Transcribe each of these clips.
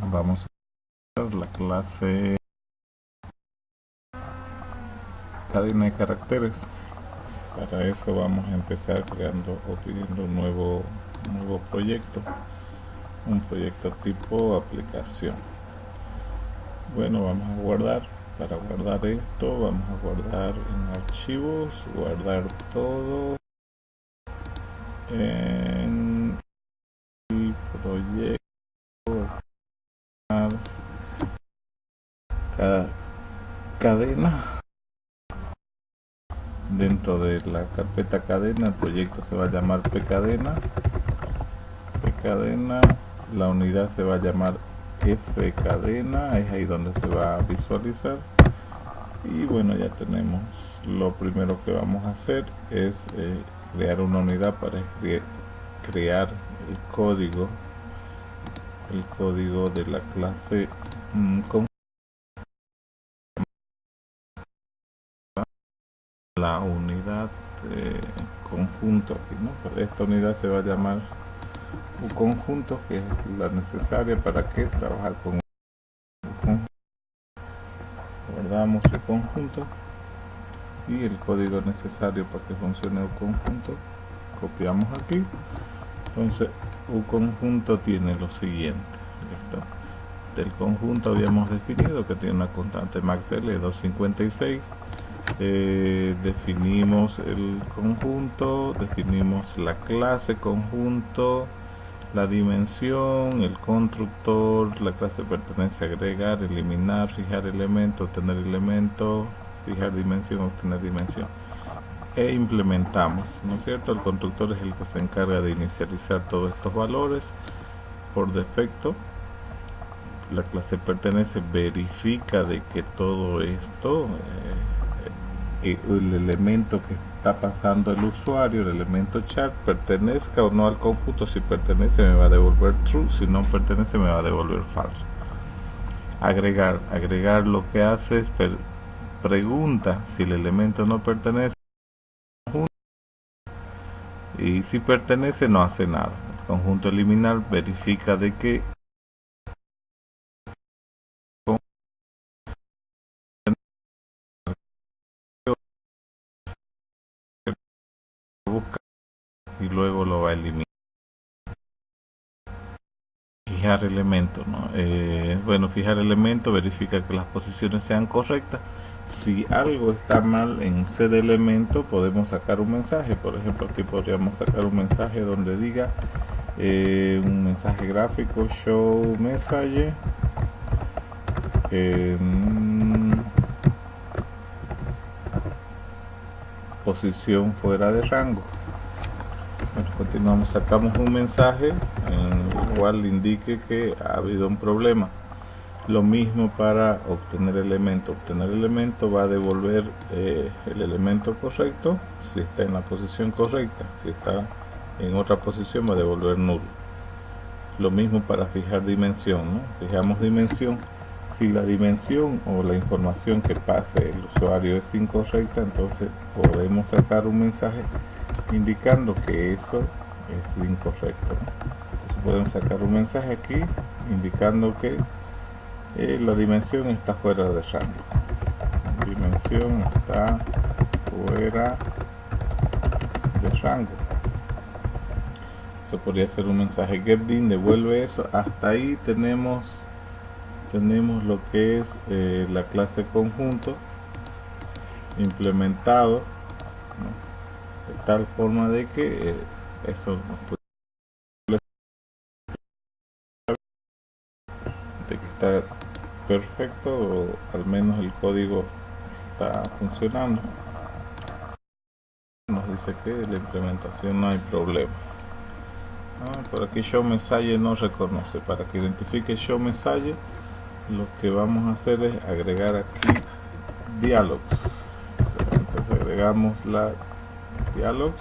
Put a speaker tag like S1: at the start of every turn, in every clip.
S1: Vamos a ver la clase cadena de caracteres. Para eso vamos a empezar creando o pidiendo un nuevo proyecto, un proyecto tipo aplicación. Bueno, vamos a guardar. Para guardar esto vamos a guardar en archivos, guardar todo en el proyecto cadena. Dentro de la carpeta cadena el proyecto se va a llamar pcadena. La unidad se va a llamar fcadena, es ahí donde se va a visualizar. Y bueno, ya tenemos. Lo primero que vamos a hacer es crear una unidad para crear el código de la clase con la unidad conjunto aquí, ¿no? Esta unidad se va a llamar un conjunto, que es la necesaria para que trabajar con un conjunto. Guardamos el conjunto y el código necesario para que funcione el conjunto copiamos aquí. Entonces un conjunto tiene lo siguiente. ¿Listo? Del conjunto habíamos definido que tiene una constante max L de 256. Definimos el conjunto, definimos la clase conjunto, la dimensión, el constructor, la clase pertenece a agregar, eliminar, fijar elemento, obtener elemento, fijar dimensión, obtener dimensión. E implementamos, ¿no es cierto? El constructor es el que se encarga de inicializar todos estos valores. Por defecto, la clase pertenece verifica de que todo esto, el elemento que está pasando el usuario, el elemento char, pertenezca o no al conjunto. Si pertenece me va a devolver true, si no pertenece me va a devolver falso. Agregar lo que hace es pregunta si el elemento no pertenece al conjunto, y si pertenece no hace nada. El conjunto eliminar verifica de que busca y luego lo va a eliminar. Fijar elemento, ¿no? Bueno, fijar elemento verifica que las posiciones sean correctas. Si algo está mal en C de elemento, podemos sacar un mensaje. Por ejemplo, aquí podríamos sacar un mensaje donde diga un mensaje gráfico, show message, posición fuera de rango. Bueno, continuamos, sacamos un mensaje en el cual indique que ha habido un problema. Lo mismo para obtener elemento. Obtener elemento va a devolver el elemento correcto si está en la posición correcta. Si está en otra posición va a devolver nulo. Lo mismo para fijar dimensión, ¿no? Fijamos dimensión. Si la dimensión o la información que pase el usuario es incorrecta, entonces podemos sacar un mensaje indicando que eso es incorrecto, ¿no? Entonces podemos sacar un mensaje aquí indicando que la dimensión está fuera de rango. Dimensión está fuera de rango. Eso podría ser un mensaje getDin, devuelve eso. Hasta ahí tenemos lo que es la clase conjunto implementado, ¿no? De tal forma de que eso nos puede de que está perfecto, o al menos el código está funcionando. Nos dice que de la implementación no hay problema. Por aquí show message no reconoce. Para que identifique show message, lo que vamos a hacer es agregar aquí dialogs. Entonces agregamos la dialogs.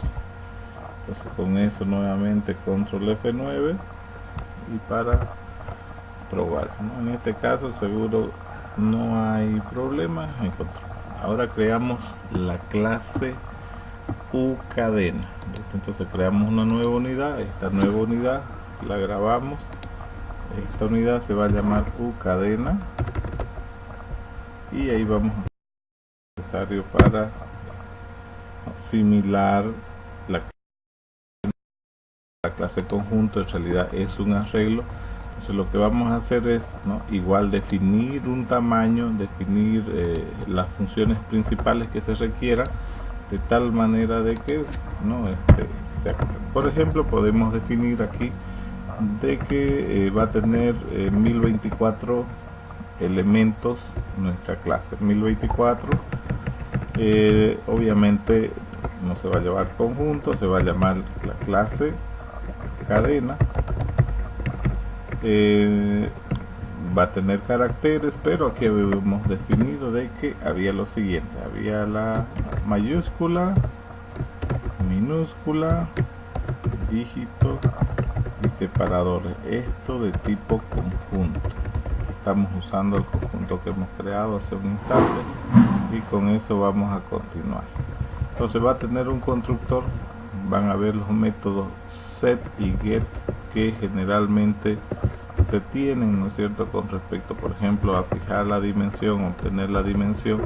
S1: Entonces con eso nuevamente control F9 y para probar, ¿no? En este caso seguro no hay problema. Ahora creamos la clase uCadena. Entonces creamos una nueva unidad. Esta nueva unidad la grabamos esta unidad se va a llamar U cadena, y ahí vamos a necesario para similar la clase conjunto. En realidad es un arreglo. Entonces lo que vamos a hacer es, ¿no?, igual definir un tamaño, definir las funciones principales que se requieran, de tal manera de que, ¿no?, por ejemplo, podemos definir aquí de que va a tener 1024 elementos nuestra clase. 1024 obviamente no se va a llamar conjunto, se va a llamar la clase cadena. Va a tener caracteres, pero aquí habíamos definido de que había lo siguiente: había la mayúscula, minúscula, dígito y separadores. Esto de tipo conjunto. Estamos usando el conjunto que hemos creado hace un instante, y con eso vamos a continuar. Entonces va a tener un constructor. Van a ver los métodos set y get que generalmente se tienen, ¿no es cierto?, con respecto, por ejemplo, a fijar la dimensión, obtener la dimensión,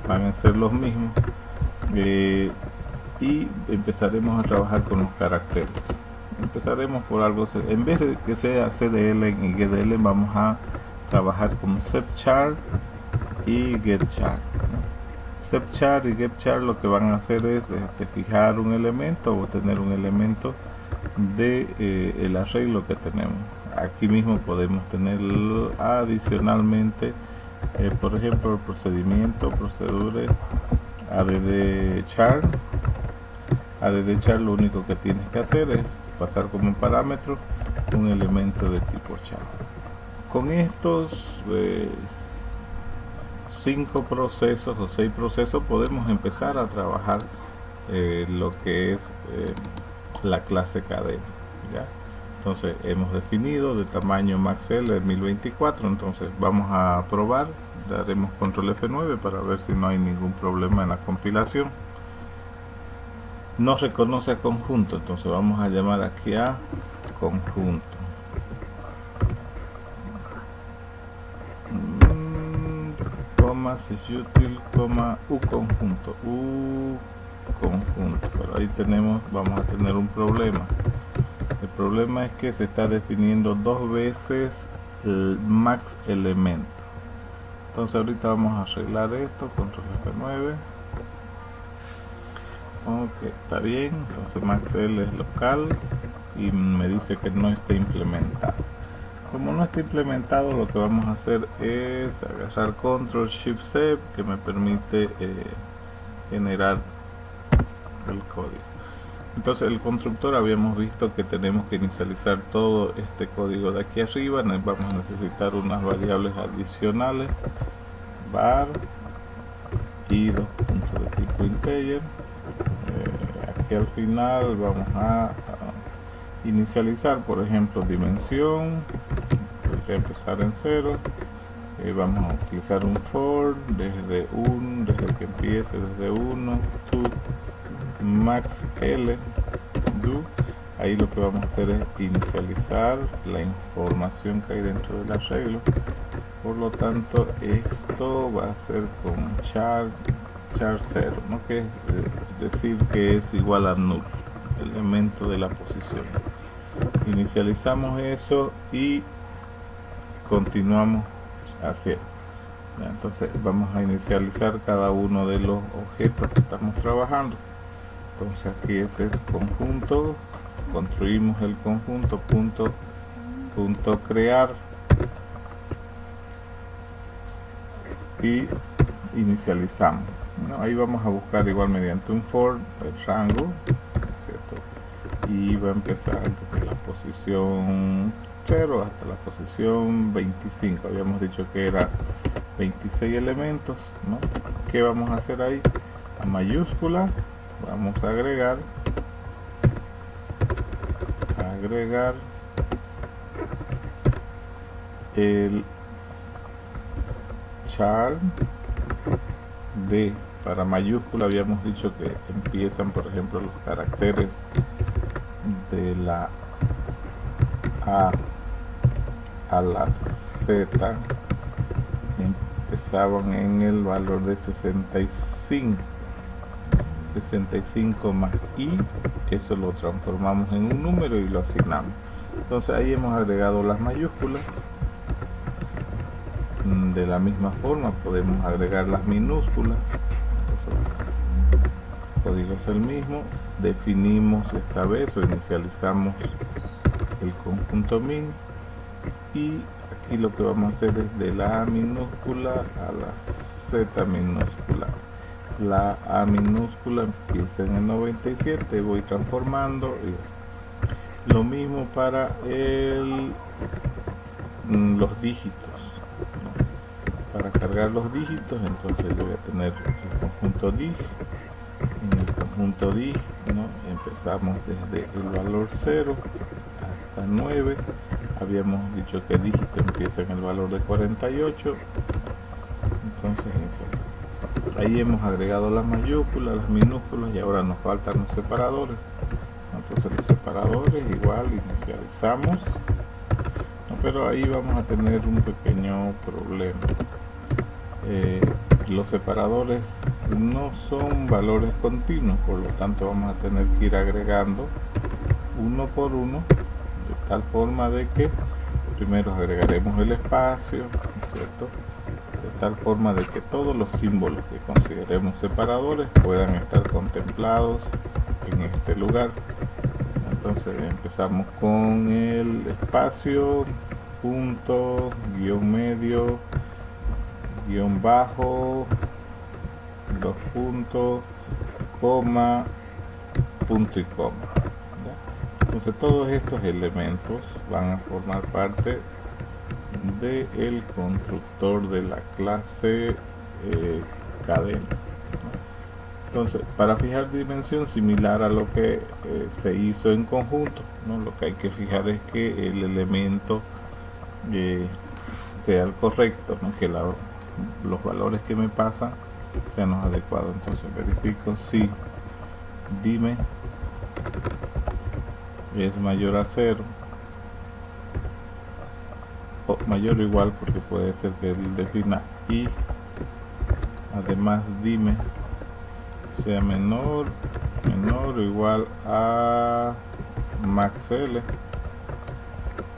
S1: van a ser los mismos. Y empezaremos a trabajar con los caracteres. Empezaremos por algo, en vez de que sea cdl y getdl, vamos a trabajar con setchar y getchar, ¿no? Setchar y getchar lo que van a hacer es fijar un elemento o tener un elemento de el arreglo que tenemos. Aquí mismo podemos tener adicionalmente, por ejemplo, el procedimiento, procedure, add char. Add char lo único que tienes que hacer es pasar como parámetro un elemento de tipo char. Con estos 5 procesos o 6 procesos podemos empezar a trabajar lo que es la clase cadena, ¿ya? Entonces hemos definido de tamaño maxl de 1024. Entonces vamos a probar, daremos control F9 para ver si no hay ningún problema en la compilación. No reconoce a conjunto, entonces vamos a llamar aquí a conjunto. Coma sysUtil, coma u conjunto, pero ahí tenemos, vamos a tener un problema. El problema es que se está definiendo 2 veces el max elemento. Entonces ahorita vamos a arreglar esto, control F9. Ok, está bien. Entonces maxl es local y me dice que no está implementado. Como no está implementado, lo que vamos a hacer es agarrar control shift C, que me permite generar el código. Entonces el constructor, habíamos visto que tenemos que inicializar todo este código de aquí arriba. Vamos a necesitar unas variables adicionales, var y 2 puntos de tipo integer. Aquí al final vamos a inicializar, por ejemplo, dimensión. Voy a empezar en 0. Vamos a utilizar un for desde que empiece desde 1 to max l do. Ahí lo que vamos a hacer es inicializar la información que hay dentro del arreglo. Por lo tanto, esto va a ser con char 0, ¿no?, que es decir que es igual a null, elemento de la posición. Inicializamos eso y continuamos haciendo. Entonces vamos a inicializar cada uno de los objetos que estamos trabajando. Entonces aquí este es conjunto, construimos el conjunto, punto crear, y inicializamos, ¿no? Ahí vamos a buscar igual mediante un for el rango, ¿cierto? Y va a empezar desde la posición 0 hasta la posición 25. Habíamos dicho que era 26 elementos, ¿no? ¿Qué vamos a hacer ahí? A mayúscula vamos a agregar el char de, para mayúscula habíamos dicho que empiezan, por ejemplo, los caracteres de la A a la Z empezaban en el valor de 65 más I, eso lo transformamos en un número y lo asignamos. Entonces ahí hemos agregado las mayúsculas. De la misma forma podemos agregar las minúsculas. El código es el mismo. Definimos esta vez o inicializamos el conjunto min, y aquí lo que vamos a hacer es de la A minúscula a la Z minúscula. La A minúscula empieza en el 97, voy transformando, y lo mismo para los dígitos. Para cargar los dígitos, entonces yo voy a tener el conjunto dig. En el conjunto dig, ¿no? Empezamos desde el valor 0 hasta 9. Habíamos dicho que dígito empieza en el valor de 48. Entonces ahí hemos agregado las mayúsculas, las minúsculas, y ahora nos faltan los separadores. Entonces los separadores igual inicializamos, ¿no? Pero ahí vamos a tener un pequeño problema. Los separadores no son valores continuos, por lo tanto vamos a tener que ir agregando uno por uno, de tal forma de que primero agregaremos el espacio, ¿cierto? De tal forma de que todos los símbolos que consideremos separadores puedan estar contemplados en este lugar. Entonces empezamos con el espacio, punto, guión medio, guión bajo, dos puntos, coma, punto y coma, ¿ya? Entonces todos estos elementos van a formar parte del constructor de la clase cadena, ¿no? Entonces, para fijar dimensión, similar a lo que se hizo en conjunto, ¿no? Lo que hay que fijar es que el elemento sea el correcto, ¿no? Que los valores que me pasan sean los adecuados. Entonces verifico si dime es mayor a 0 o mayor o igual, porque puede ser que él defina y además dime sea menor o igual a max L.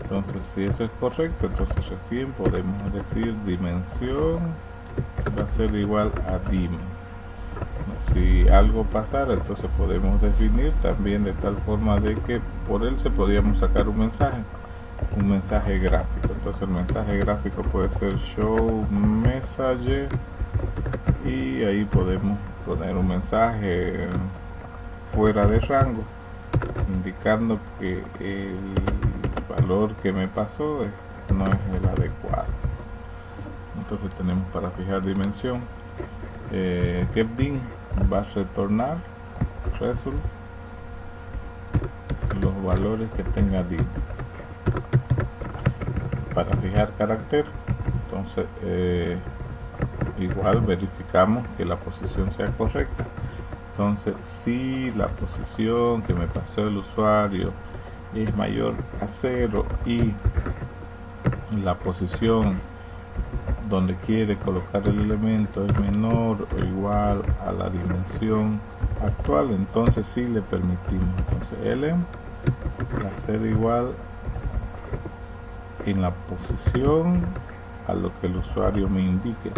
S1: Entonces si eso es correcto, entonces recién podemos decir dimensión va a ser igual a dim. Si algo pasara, entonces podemos definir también de tal forma de que por él se podríamos sacar un mensaje gráfico. Entonces el mensaje gráfico puede ser show message, y ahí podemos poner un mensaje fuera de rango indicando que el valor que me pasó no es el adecuado. Entonces tenemos para fijar dimensión getDim va a retornar result los valores que tenga dim. Para fijar carácter, entonces igual verificamos que la posición sea correcta. Entonces si la posición que me pasó el usuario es mayor a 0 y la posición donde quiere colocar el elemento es menor o igual a la dimensión actual, entonces sí le permitimos. Entonces lm va a ser igual en la posición a lo que el usuario me indique.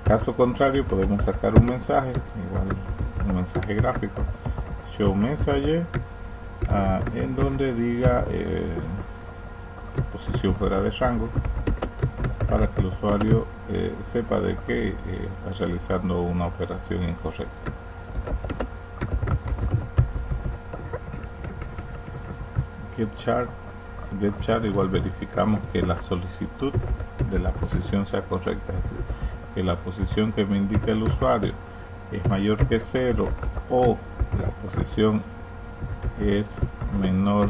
S1: Caso contrario, podemos sacar un mensaje, igual un mensaje gráfico, show message, en donde diga posición fuera de rango, para que el usuario sepa de que está realizando una operación incorrecta. GetChar igual verificamos que la solicitud de la posición sea correcta, es decir, que la posición que me indica el usuario es mayor que 0 o la posición es menor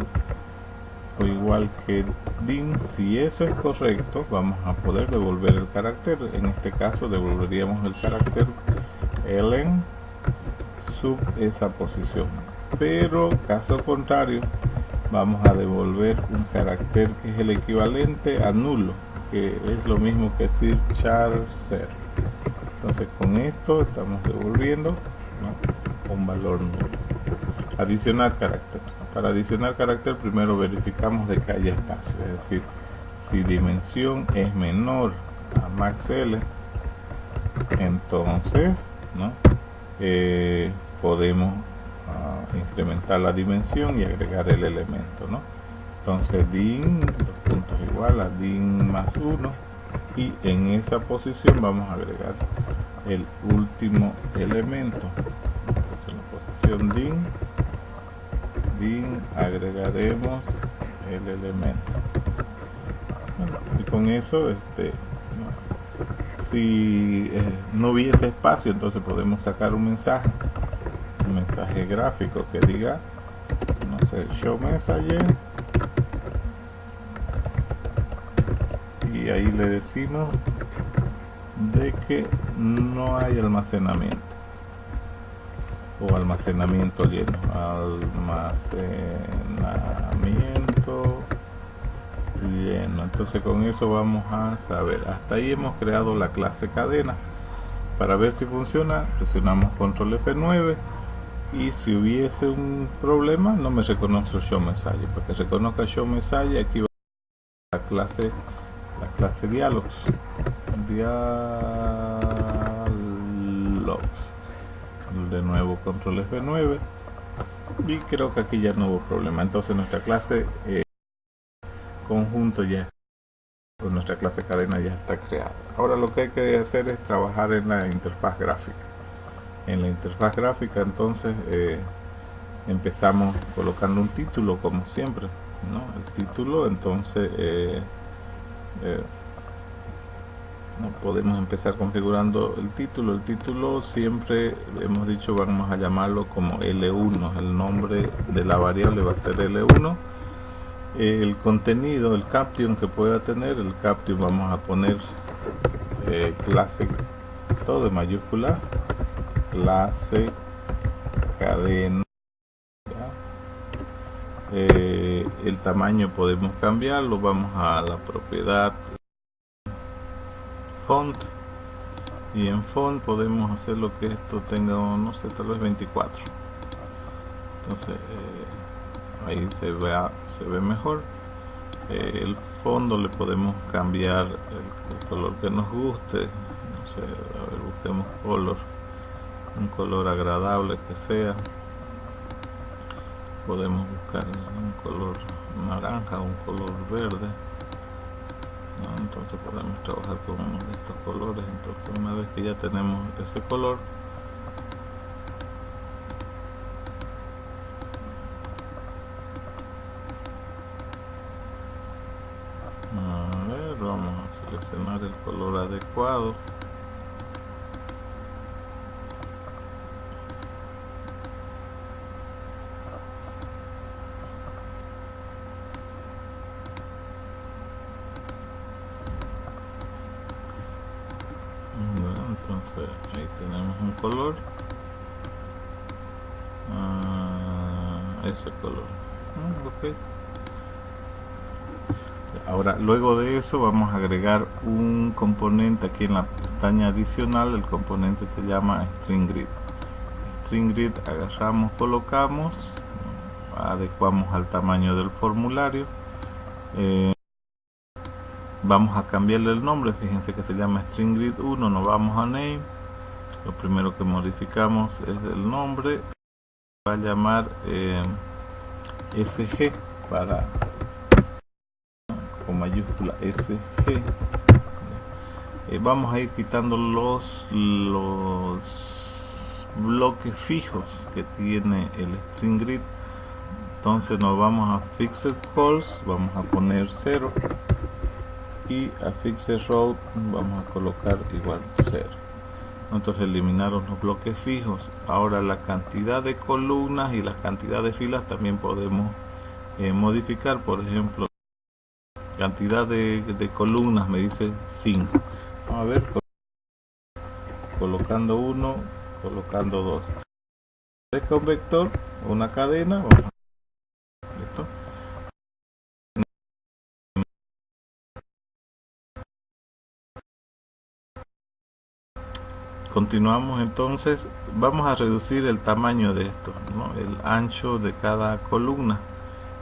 S1: o igual que dim. Si eso es correcto, vamos a poder devolver el carácter. En este caso devolveríamos el carácter ln sub esa posición, pero caso contrario, vamos a devolver un carácter que es el equivalente a nulo, que es lo mismo que decir char 0. Entonces con esto estamos devolviendo, ¿no?, un valor nulo. Adicionar carácter. Para adicionar carácter primero verificamos de que haya espacio, es decir, si dimensión es menor a max L, entonces, ¿no?, podemos incrementar la dimensión y agregar el elemento, ¿no? Entonces din, dos puntos igual a din más 1, y en esa posición vamos a agregar el último elemento. Entonces en la posición din agregaremos el elemento. Bueno, y con eso si no hubiese espacio, entonces podemos sacar un mensaje gráfico que diga, no sé, show message, y ahí le decimos de que no hay almacenamiento o almacenamiento lleno, almacenamiento lleno. Entonces con eso vamos a saber. Hasta ahí hemos creado la clase cadena. Para ver si funciona, presionamos control F9, y si hubiese un problema no me reconoce el show message. Para que reconozca show message, aquí va la clase dialogs, de nuevo control F9, y creo que aquí ya no hubo problema. Entonces nuestra clase conjunto ya, pues nuestra clase cadena ya está creada. Ahora lo que hay que hacer es trabajar en la interfaz gráfica. En la interfaz gráfica entonces empezamos colocando un título como siempre, ¿no? El título, entonces no podemos empezar configurando el título siempre hemos dicho vamos a llamarlo como L1, el nombre de la variable va a ser L1. El contenido, el caption que pueda tener, el caption vamos a poner clase, todo en mayúscula, clase cadena. El tamaño podemos cambiarlo, vamos a la propiedad font, y en font podemos hacer lo que esto tenga, no sé, tal vez 24. Entonces ahí se ve mejor. El fondo le podemos cambiar el color que nos guste, no sé, a ver, busquemos un color agradable que sea. Podemos buscar un color naranja, un color verde, ¿no? Entonces podemos trabajar con uno de estos colores. Entonces una vez que ya tenemos ese color, a ver, vamos a seleccionar el color adecuado. Entonces ahí tenemos un color, ese color. Okay. Ahora luego de eso vamos a agregar un componente aquí en la pestaña adicional. El componente se llama string grid. Agarramos, colocamos, adecuamos al tamaño del formulario. Vamos a cambiarle el nombre, fíjense que se llama string grid 1, nos vamos a name. Lo primero que modificamos es el nombre, va a llamar SG, con mayúscula SG. Vamos a ir quitando los bloques fijos que tiene el string grid. Entonces nos vamos a fixed calls, vamos a poner 0, y a fixed row vamos a colocar igual 0. Entonces eliminaron los bloques fijos. Ahora la cantidad de columnas y la cantidad de filas también podemos modificar. Por ejemplo, cantidad de columnas me dice 5. Vamos a ver, colocando 1, colocando 2. Con vector, una cadena, listo. continuamos. Entonces vamos a reducir el tamaño de esto, ¿no? El ancho de cada columna.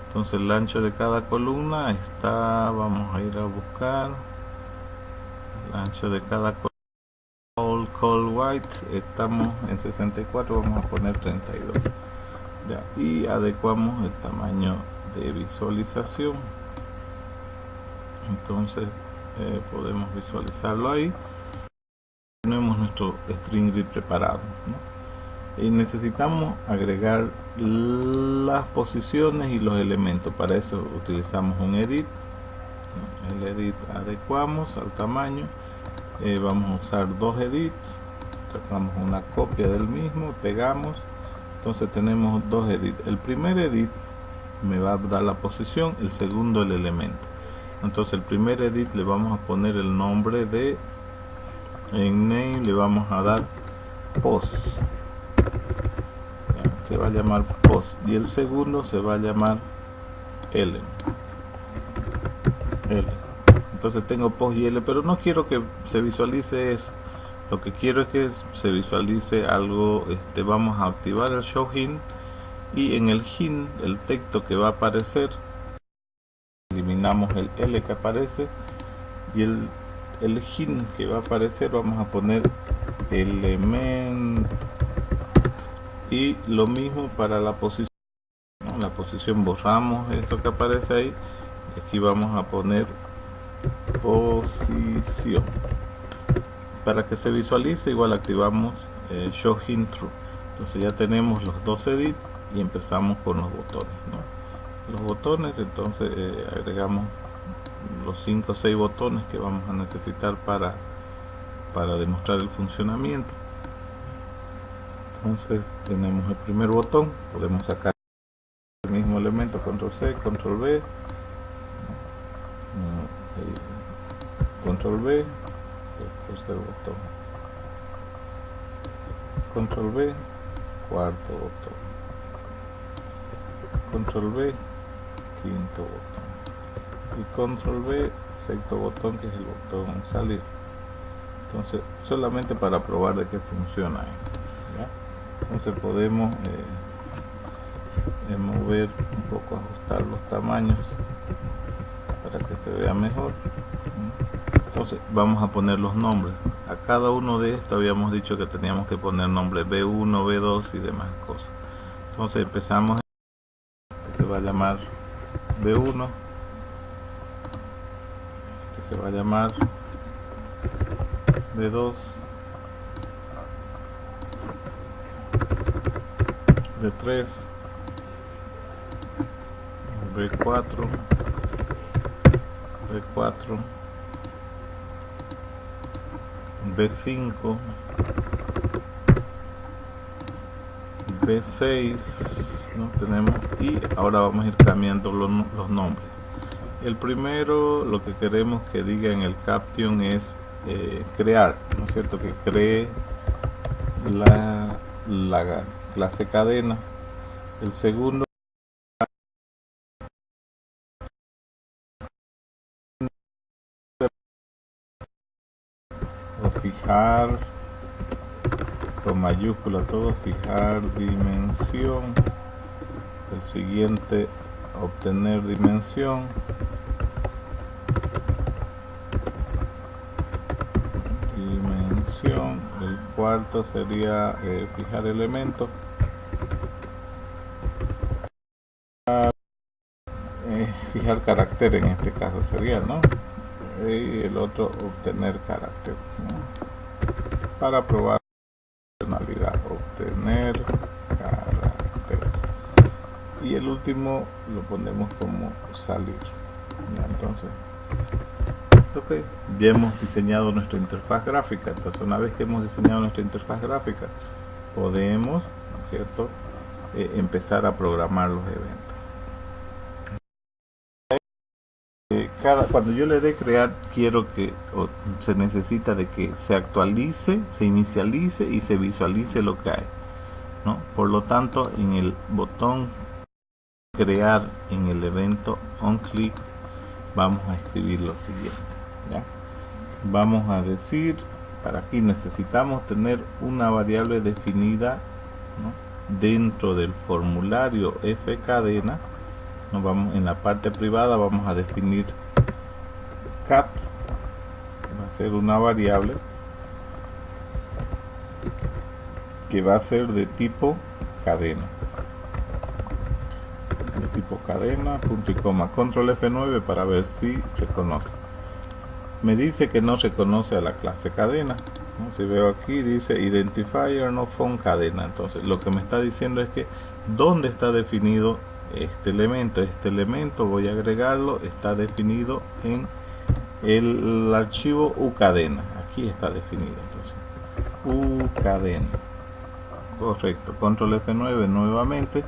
S1: Entonces el ancho de cada columna está, vamos a ir a buscar el ancho de cada columna. Cold white, estamos en 64, vamos a poner 32 ya, y adecuamos el tamaño de visualización. Entonces podemos visualizarlo ahí. Tenemos nuestro string grid preparado, ¿no? Y necesitamos agregar las posiciones y los elementos. Para eso utilizamos un edit, ¿no? El edit adecuamos al tamaño. Vamos a usar dos edits, sacamos una copia del mismo, pegamos. Entonces tenemos dos edits. El primer edit me va a dar la posición, el segundo el elemento. Entonces el primer edit le vamos a poner el nombre de, en name le vamos a dar post, se va a llamar post, y el segundo se va a llamar L. Entonces tengo post y L, pero no quiero que se visualice eso. Lo que quiero es que se visualice algo. Vamos a activar el show hint, y en el hint, el texto que va a aparecer, eliminamos el L que aparece, y el hint que va a aparecer vamos a poner element, y lo mismo para la posición, ¿no? La posición, borramos eso que aparece ahí, y aquí vamos a poner posición. Para que se visualice, igual activamos show hint true. Entonces ya tenemos los dos edits y empezamos con los botones, ¿no? Los botones, entonces agregamos los 5 o 6 botones que vamos a necesitar para demostrar el funcionamiento. Entonces tenemos el primer botón, podemos sacar el mismo elemento, control C, control V, control V, el tercer botón, control V, cuarto botón, control V, quinto botón, y control V, sexto botón, que es el botón salir. Entonces solamente para probar de que funciona esto, ¿ya? Entonces podemos mover un poco, ajustar los tamaños para que se vea mejor. Entonces vamos a poner los nombres. A cada uno de estos habíamos dicho que teníamos que poner nombre B1, B2 y demás cosas. Entonces empezamos. Este se va a llamar B1. Este se va a llamar B2, B3, B4, B4, B5, B6, ¿no? Tenemos, y ahora vamos a ir cambiando los nombres. El primero, lo que queremos que diga en el caption es crear, ¿no es cierto? Que cree la clase cadena. El segundo, fijar con mayúscula todo, fijar dimensión. El siguiente, obtener dimensión. El cuarto sería fijar elemento. Fijar carácter, en este caso sería, ¿no? Y el otro, obtener carácter, ¿no? Para probar funcionalidad, obtener carácter. Y el último lo ponemos como salir, ¿ya? Entonces, ok, ya hemos diseñado nuestra interfaz gráfica. Entonces una vez que hemos diseñado nuestra interfaz gráfica, podemos, ¿no es cierto?, empezar a programar los eventos. Cuando yo le dé crear, quiero que se necesita de que se actualice, se inicialice y se visualice lo que hay, ¿no? Por lo tanto, en el botón crear, en el evento on click, vamos a escribir lo siguiente, ¿ya? Vamos a decir para aquí necesitamos tener una variable definida, ¿no? Dentro del formulario fcadena. Nos vamos en la parte privada, vamos a definir cat, va a ser una variable que va a ser de tipo cadena, punto y coma, control F9 para ver si reconoce. Me dice que no reconoce a la clase cadena, ¿no? Si veo aquí dice identifier no found cadena, entonces lo que me está diciendo es que dónde está definido este elemento voy a agregarlo, está definido en el archivo ucadena, aquí está definido, entonces ucadena, correcto, control F9 nuevamente,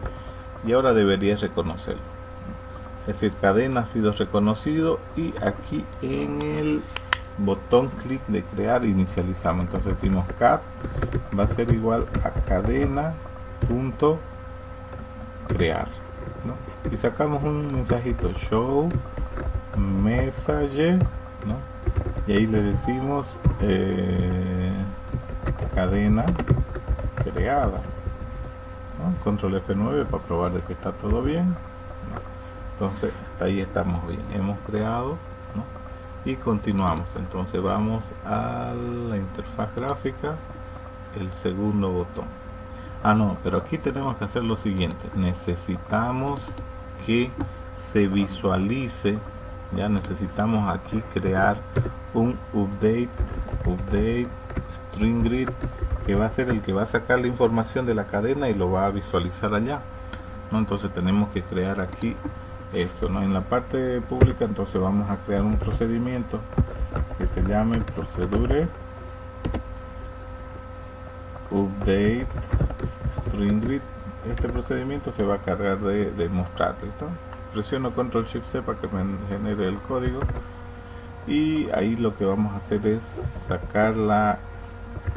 S1: y ahora debería reconocerlo, es decir, cadena ha sido reconocido, y aquí en el botón clic de crear inicializamos, entonces decimos cat va a ser igual a cadena punto crear, ¿no? Y sacamos un mensajito show message, ¿no? Y ahí le decimos cadena creada, ¿no? Control F9 para probar de que está todo bien, ¿no? Entonces hasta ahí estamos bien, hemos creado, ¿no? Y continuamos, entonces vamos a la interfaz gráfica, el segundo botón. No, pero aquí tenemos que hacer lo siguiente, necesitamos que se visualice, ya necesitamos aquí crear un update string grid, que va a ser el que va a sacar la información de la cadena y lo va a visualizar allá, ¿no? Entonces tenemos que crear aquí eso, ¿no? En la parte pública entonces vamos a crear un procedimiento que se llame procedure update string grid. Este procedimiento se va a cargar de mostrar, ¿listo? Presiono control shift C para que me genere el código, y ahí lo que vamos a hacer es sacarla,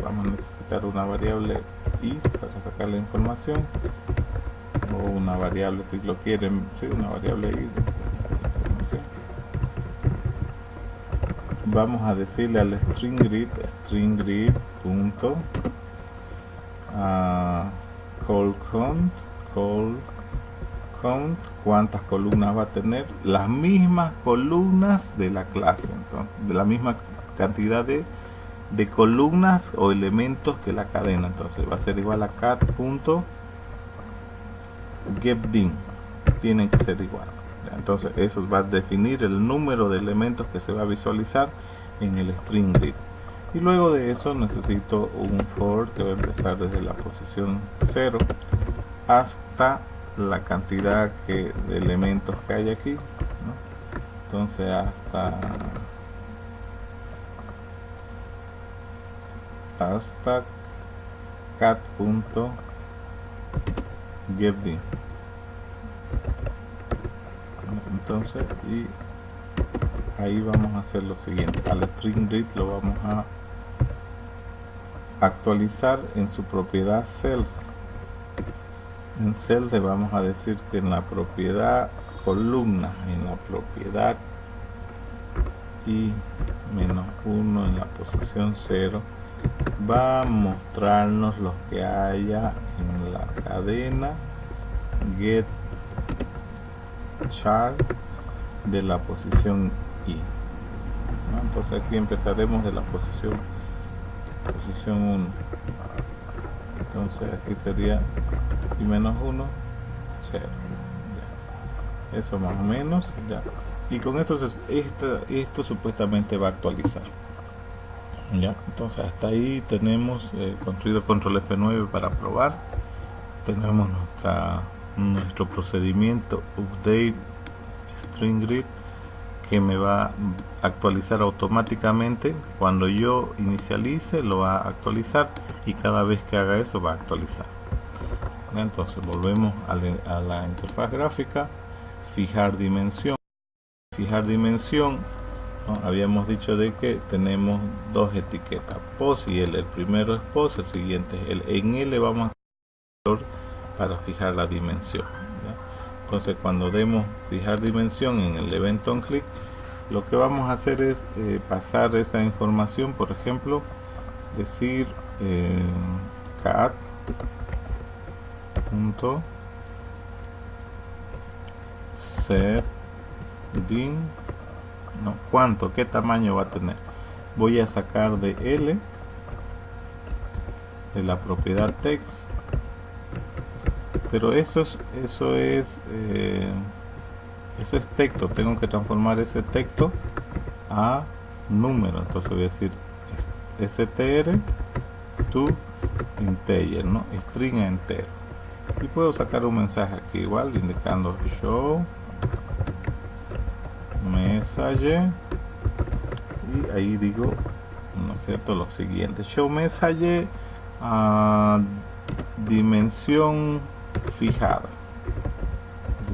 S1: vamos a necesitar una variable i para sacar la información, o una variable si lo quieren, sí, una variable i de información. Vamos a decirle al string grid punto call count, cuántas columnas va a tener, las mismas columnas de la clase, entonces, de la misma cantidad de columnas o elementos que la cadena, entonces va a ser igual a cat.getDim, tienen que ser igual, entonces eso va a definir el número de elementos que se va a visualizar en el string grid. Y luego de eso necesito un for que va a empezar desde la posición 0 hasta la cantidad de elementos que hay aquí, ¿no? Entonces hasta cat.getDim. Entonces, y ahí vamos a hacer lo siguiente, al string grid lo vamos a actualizar en su propiedad cells. En cells le vamos a decir que en la propiedad columna, en la propiedad y menos 1 en la posición 0 va a mostrarnos los que haya en la cadena get chart de la posición i, ¿no? Entonces aquí empezaremos de la posición 1, entonces aquí sería y menos 1 0, ya. Eso más o menos, ya. Y con eso esto supuestamente va a actualizar, ya. Entonces hasta ahí tenemos construido control F9 para probar, tenemos nuestro procedimiento update string grid que me va a actualizar automáticamente. Cuando yo inicialice lo va a actualizar, y cada vez que haga eso va a actualizar. Entonces volvemos a la interfaz gráfica, fijar dimensión, ¿no? Habíamos dicho de que tenemos dos etiquetas, post y el primero es post, el siguiente es el. En él le vamos a para fijar la dimensión, ¿ya? Entonces cuando demos fijar dimensión en el event on click, lo que vamos a hacer es pasar esa información, por ejemplo, decir cat punto setDin, no, cuánto, qué tamaño va a tener. Voy a sacar de L, de la propiedad text, pero eso es texto. Tengo que transformar ese texto a número. Entonces voy a decir str to integer, ¿no? String a entero, y puedo sacar un mensaje aquí igual indicando show message, y ahí digo, ¿no es cierto?, lo siguiente: show message a dimensión fijada,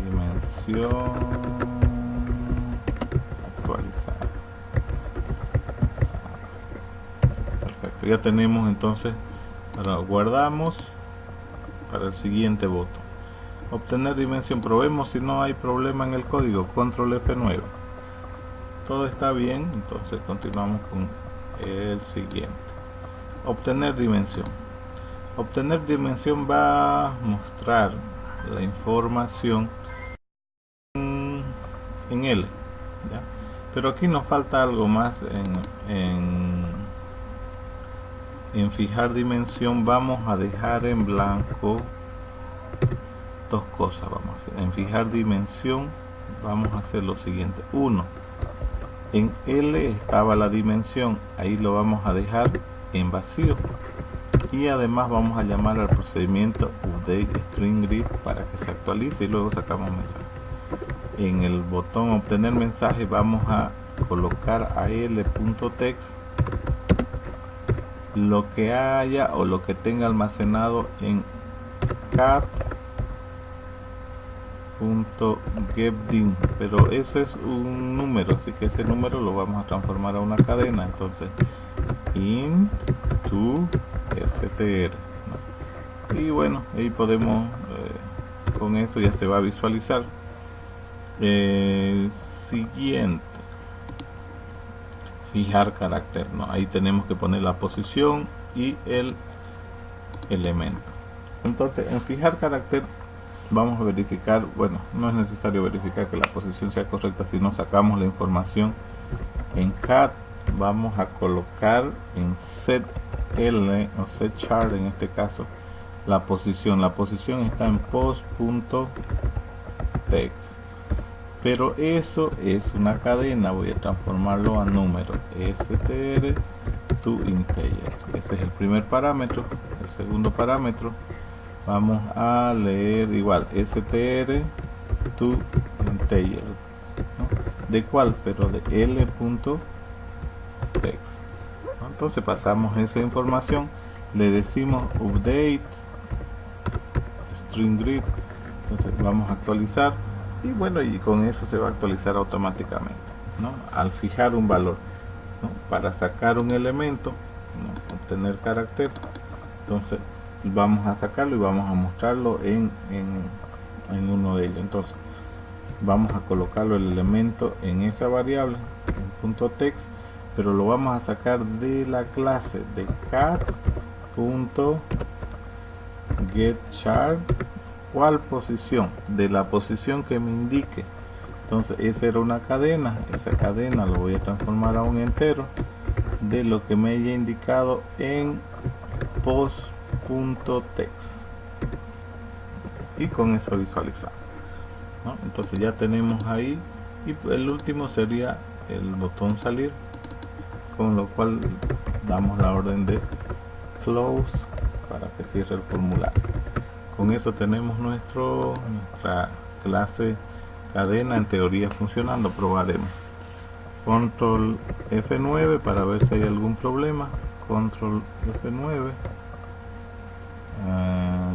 S1: dimensión actualizada. Perfecto, ya tenemos entonces. Ahora guardamos para el siguiente botón. Obtener dimensión, probemos si no hay problema en el código. Control F9, todo está bien. Entonces continuamos con el siguiente. Obtener dimensión. Obtener dimensión va a mostrar la información en L, ¿ya? Pero aquí nos falta algo más en fijar dimensión. Vamos a dejar en blanco dos cosas. Vamos a hacer en fijar dimensión, vamos a hacer lo siguiente: uno, en L estaba la dimensión, ahí lo vamos a dejar en vacío, y además vamos a llamar al procedimiento update string grid para que se actualice y luego sacamos mensaje. En el botón obtener mensaje vamos a colocar a l.text lo que haya o lo que tenga almacenado en cat.getDin, pero ese es un número, así que ese número lo vamos a transformar a una cadena. Entonces int to str, ¿no? Y bueno, ahí podemos con eso ya se va a visualizar. Siguiente, fijar carácter, ¿no? Ahí tenemos que poner la posición y el elemento. Entonces en fijar carácter vamos a verificar, bueno, no es necesario verificar que la posición sea correcta, si no sacamos la información en cat. Vamos a colocar en setL o setChart, en este caso, la posición está en post.text, pero eso es una cadena. Voy a transformarlo a número, str to integer. Ese es el primer parámetro. El segundo parámetro vamos a leer igual, str to integer, ¿no? ¿De cuál? Pero de l.text, ¿no? Entonces pasamos esa información, le decimos update string grid. Entonces vamos a actualizar, y bueno, y con eso se va a actualizar automáticamente, ¿no? Al fijar un valor, ¿no? Para sacar un elemento, ¿no? Obtener carácter, entonces vamos a sacarlo y vamos a mostrarlo en uno de ellos. Entonces vamos a colocarlo el elemento en esa variable, en .text, pero lo vamos a sacar de la clase de cat.getChart. ¿Cuál posición? De la posición que me indique. Entonces esa era una cadena, esa cadena lo voy a transformar a un entero de lo que me haya indicado en post.text, y con eso visualizamos, ¿no? Entonces ya tenemos ahí, y el último sería el botón salir, con lo cual damos la orden de close para que cierre el formulario. Con eso tenemos nuestra clase cadena en teoría funcionando. Probaremos. Control F9 para ver si hay algún problema. Control F9.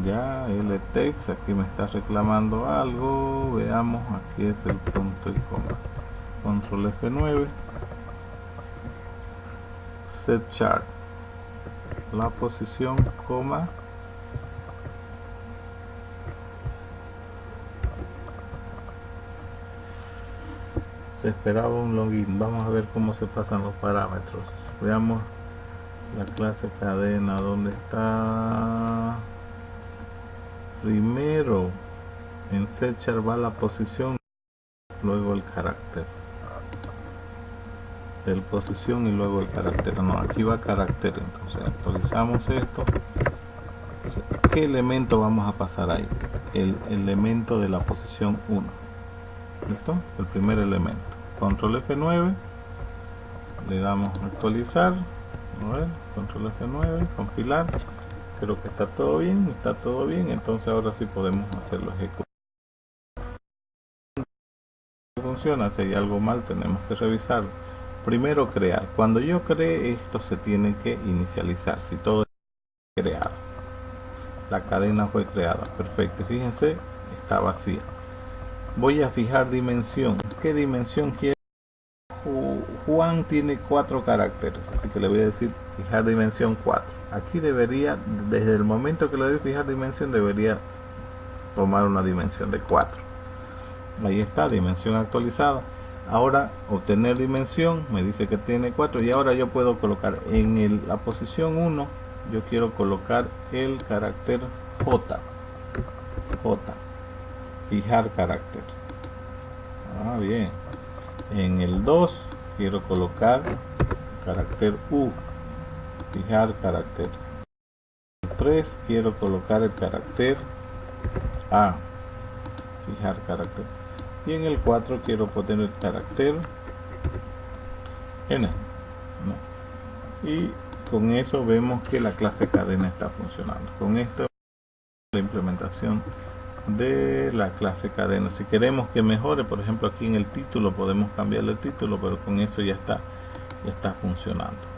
S1: Ya LText aquí me está reclamando algo. Veamos, aquí es el punto y coma. Control F9. setChart, la posición, coma, se esperaba un login. Vamos a ver cómo se pasan los parámetros. Veamos La clase cadena, ¿dónde está? Primero en setchar va la posición, luego el carácter. El posición y luego el carácter. No, aquí va carácter. Entonces actualizamos esto. ¿Qué elemento vamos a pasar ahí? El elemento de la posición 1. ¿Listo? El primer elemento. Control F9. Le damos a actualizar. A ver, control F9, compilar. Creo que está todo bien, entonces ahora sí podemos hacerlo ejecutar. Funciona, si hay algo mal tenemos que revisarlo. Primero crear. Cuando yo cree esto se tiene que inicializar. Si todo es creado, la cadena fue creada. Perfecto, fíjense, está vacía. Voy a fijar dimensión. ¿Qué dimensión quiero? Juan tiene 4 caracteres, así que le voy a decir fijar dimensión 4. Aquí debería, desde el momento que le doy fijar dimensión, debería tomar una dimensión de 4. Ahí está, dimensión actualizada. Ahora obtener dimensión, me dice que tiene 4 y ahora yo puedo colocar en la posición 1, yo quiero colocar el carácter J. Fijar carácter. Bien. En el 2 quiero colocar carácter U, fijar carácter. En el 3 quiero colocar el carácter A, fijar carácter. Y en el 4 quiero poner el carácter N. Y con eso vemos que la clase cadena está funcionando. Con esto la implementación de la clase cadena. Si queremos que mejore, por ejemplo aquí en el título podemos cambiarle el título, pero con eso ya está funcionando.